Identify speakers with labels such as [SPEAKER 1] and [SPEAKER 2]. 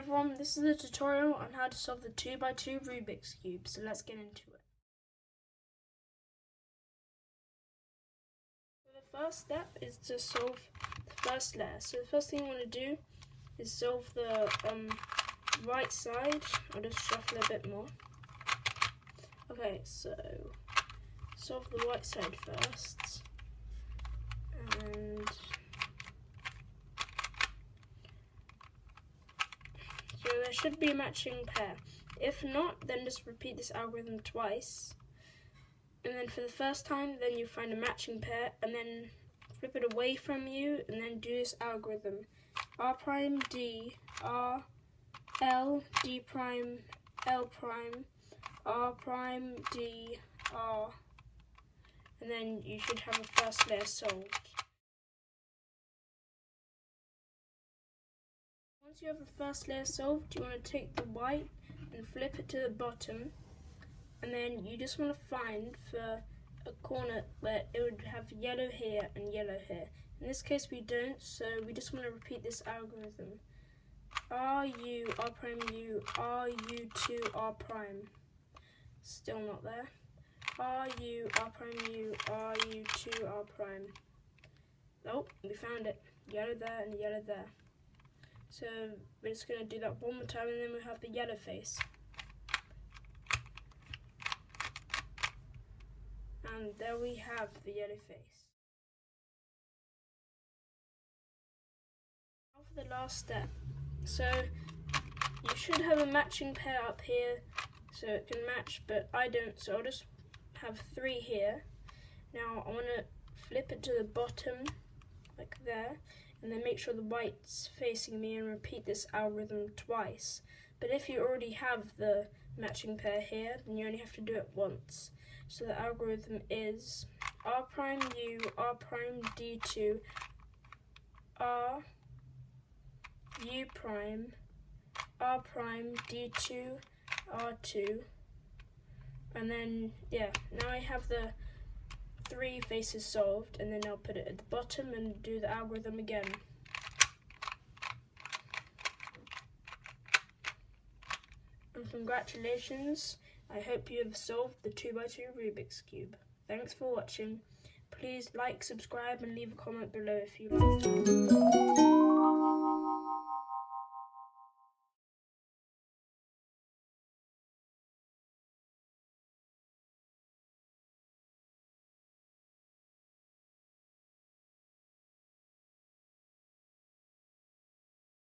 [SPEAKER 1] everyone, this is a tutorial on how to solve the 2x2 Rubik's Cube, so let's get into it. So the first step is to solve the first layer. So the first thing you want to do is solve the right side. I'll just shuffle a bit more. Okay, so solve the right side first. And so there should be a matching pair. If not, then just repeat this algorithm twice. And then for the first time, then you find a matching pair, and then flip it away from you, and then do this algorithm. R prime, D, R, L, D prime, L prime, R prime, D, R. And then you should have a first layer solved. Once you have a first layer solved, you want to take the white and flip it to the bottom, and then you just want to find for a corner where it would have yellow here and yellow here. In this case we don't, so we just want to repeat this algorithm. R, U, R prime, U, R, U, 2, R prime. Still not there. R, U, R prime, U, R, U, 2, R prime. Oh, we found it. Yellow there and yellow there. So we're just going to do that one more time, and then we have the yellow face. And there we have the yellow face. Now for the last step. So you should have a matching pair up here so it can match, but I don't, so I'll just have 3 here. Now I want to flip it to the bottom like there, and then make sure the white's facing me and repeat this algorithm twice. But if you already have the matching pair here, then you only have to do it once. So the algorithm is R prime U, R prime D2, R, U prime, R prime D2, R2. And then, yeah, now I have the 3 faces solved, and then I'll put it at the bottom and do the algorithm again. And congratulations, I hope you have solved the 2x2 Rubik's Cube. Thanks for watching. Please like, subscribe and leave a comment below if you liked it.